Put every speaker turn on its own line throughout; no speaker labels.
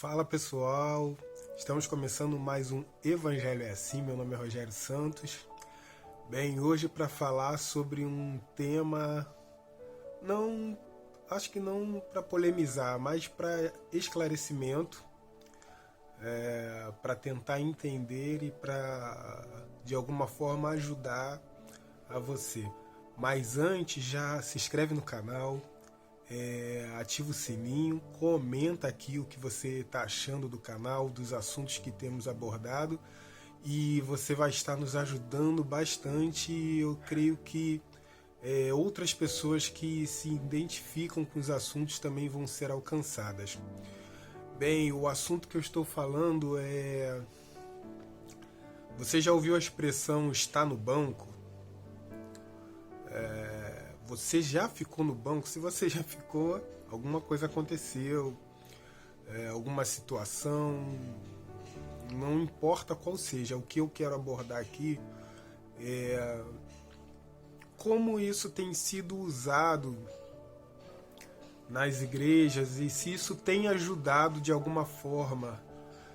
Fala pessoal, estamos começando mais um Evangelho é Assim. Meu nome é Rogério Santos. Bem, hoje para falar sobre um tema, acho que não para polemizar, mas para esclarecimento, para tentar entender e para de alguma forma ajudar a você. Mas antes, já se inscreve no canal, ativa o sininho, comenta aqui o que você está achando do canal, dos assuntos que temos abordado, e você vai estar nos ajudando bastante. Eu creio que outras pessoas que se identificam com os assuntos também vão ser alcançadas. Bem, o assunto que eu estou falando é... Você já ouviu a expressão "está no banco"? Você já ficou no banco? Se você já ficou, alguma coisa aconteceu, alguma situação, não importa qual seja. O que eu quero abordar aqui é como isso tem sido usado nas igrejas e se isso tem ajudado de alguma forma,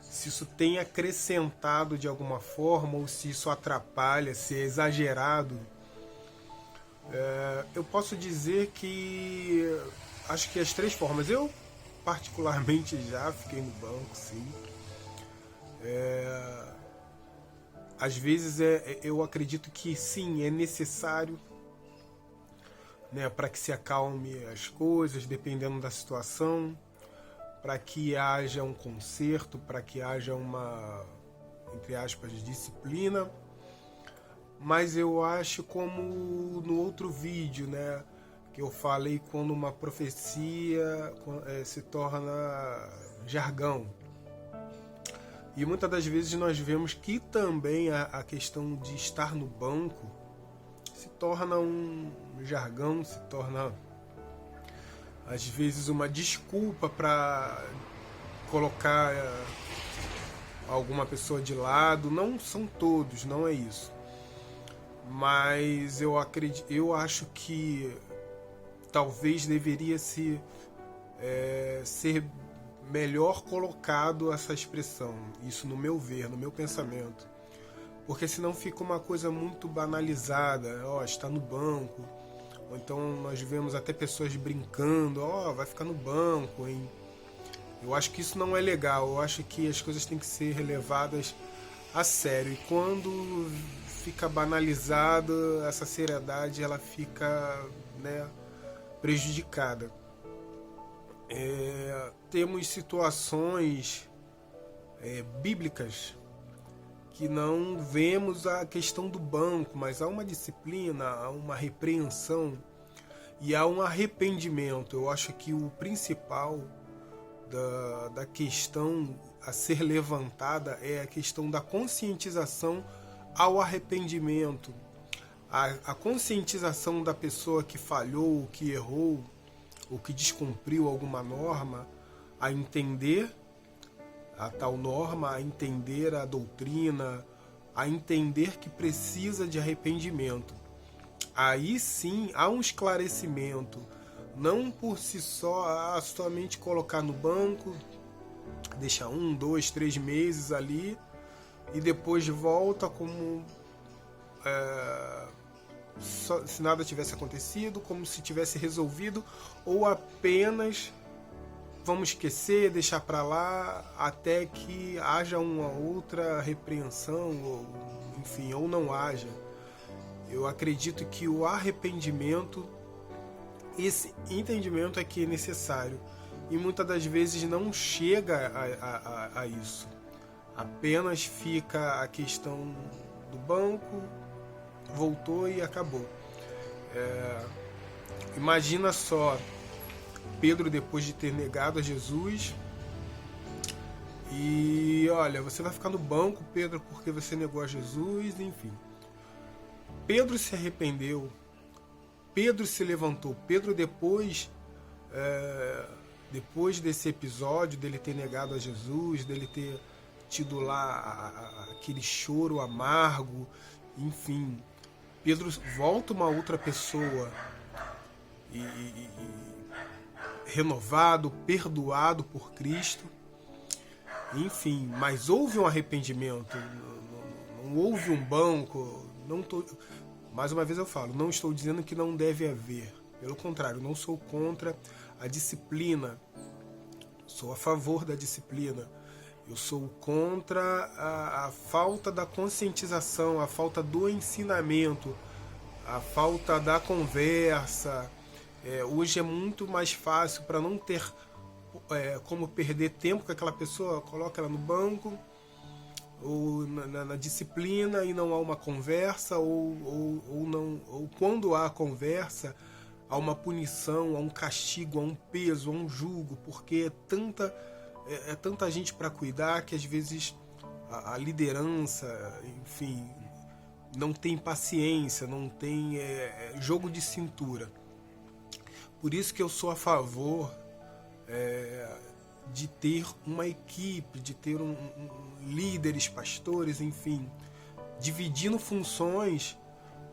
se isso tem acrescentado de alguma forma ou se isso atrapalha, se é exagerado. Eu posso dizer que acho que as três formas. Eu particularmente já fiquei no banco, sim. Às vezes eu acredito que sim, é necessário, né, para que se acalme as coisas, dependendo da situação, para que haja um conserto, para que haja uma, entre aspas, disciplina. Mas eu acho, como no outro vídeo, né, que eu falei, quando uma profecia se torna jargão. E muitas das vezes nós vemos que também a questão de estar no banco se torna um jargão, se torna às vezes uma desculpa para colocar alguma pessoa de lado. Não são todos, não é isso. Mas eu acho que talvez deveria ser melhor colocado essa expressão, isso no meu ver, no meu pensamento, porque senão fica uma coisa muito banalizada. Está no banco, ou então nós vemos até pessoas brincando, vai ficar no banco, hein? Eu acho que isso não é legal. Eu acho que as coisas têm que ser relevadas a sério, e quando fica banalizada, essa seriedade ela fica, né, prejudicada. Temos situações bíblicas que não vemos a questão do banco, mas há uma disciplina, há uma repreensão e há um arrependimento. Eu acho que o principal da questão a ser levantada é a questão da conscientização ao arrependimento, a conscientização da pessoa que falhou, que errou, ou que descumpriu alguma norma, a entender a tal norma, a entender a doutrina, a entender que precisa de arrependimento. Aí sim há um esclarecimento, não por si só, somente colocar no banco, deixar 1, 2, 3 meses ali e depois volta como se nada tivesse acontecido, como se tivesse resolvido, ou apenas vamos esquecer, deixar para lá até que haja uma outra repreensão, ou enfim, ou não haja. Eu acredito que o arrependimento, esse entendimento é que é necessário, e muitas das vezes não chega a isso. Apenas fica a questão do banco, voltou e acabou. Imagina só, Pedro, depois de ter negado a Jesus, e olha, você vai ficar no banco, Pedro, porque você negou a Jesus, enfim. Pedro se arrependeu, Pedro se levantou. Pedro, depois desse episódio, dele ter negado a Jesus, dele ter tido lá aquele choro amargo, enfim, Pedro volta uma outra pessoa, e renovado, perdoado por Cristo, enfim, mas houve um arrependimento, não houve um banco, não tô, mais uma vez eu falo, não estou dizendo que não deve haver, pelo contrário, não sou contra a disciplina, sou a favor da disciplina, eu sou contra a falta da conscientização, a falta do ensinamento, a falta da conversa. Hoje é muito mais fácil, para não ter como perder tempo com aquela pessoa, coloca ela no banco ou na disciplina e não há uma conversa, ou quando há conversa, há uma punição, há um castigo, há um peso, há um julgo, porque é tanta gente para cuidar que às vezes a liderança, enfim, não tem paciência, não tem jogo de cintura. Por isso que eu sou a favor de ter uma equipe, de ter líderes, pastores, enfim, dividindo funções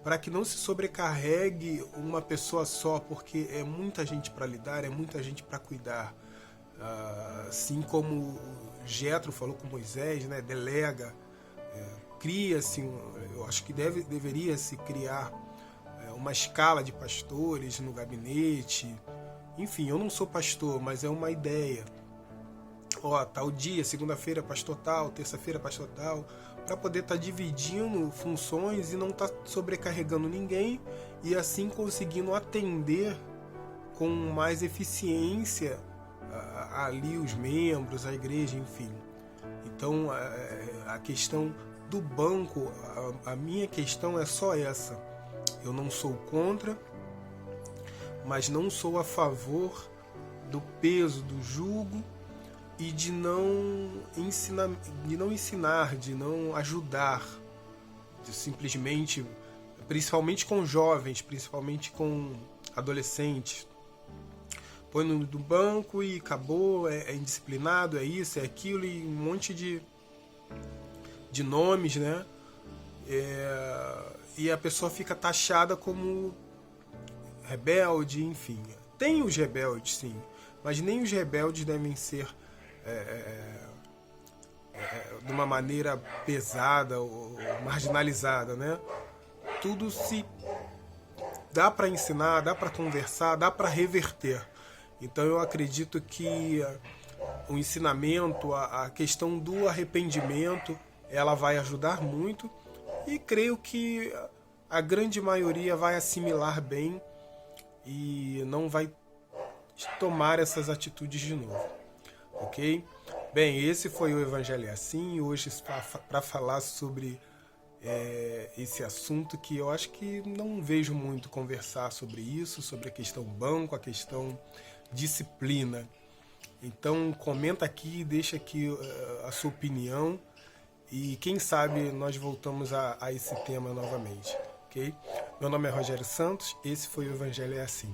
para que não se sobrecarregue uma pessoa só, porque é muita gente para lidar, é muita gente para cuidar. Assim como Jetro falou com Moisés, né, delega, cria-se, eu acho que deveria se criar uma escala de pastores no gabinete. Enfim, eu não sou pastor, mas é uma ideia. Tal dia, segunda-feira pastor tal, terça-feira pastor tal, para poder estar dividindo funções e não estar sobrecarregando ninguém e assim conseguindo atender com mais eficiência ali os membros, a igreja, enfim. Então, a questão do banco, a minha questão é só essa. Eu não sou contra, mas não sou a favor do peso, do jugo e de não ensinar, de não ajudar, de simplesmente, principalmente com jovens, principalmente com adolescentes, põe no banco e acabou, é indisciplinado, é isso, é aquilo, e um monte de nomes, né? E a pessoa fica taxada como rebelde, enfim. Tem os rebeldes, sim, mas nem os rebeldes devem ser de uma maneira pesada ou marginalizada, né? Tudo se dá para ensinar, dá para conversar, dá para reverter. Então eu acredito que o ensinamento, a questão do arrependimento, ela vai ajudar muito e creio que a grande maioria vai assimilar bem e não vai tomar essas atitudes de novo, ok? Bem, esse foi o Evangelho é Assim, hoje para falar sobre esse assunto que eu acho que não vejo muito conversar sobre isso, sobre a questão banco, a questão disciplina. Então comenta aqui, deixa aqui a sua opinião e quem sabe nós voltamos a esse tema novamente, ok? Meu nome é Rogério Santos, esse foi o Evangelho é Assim.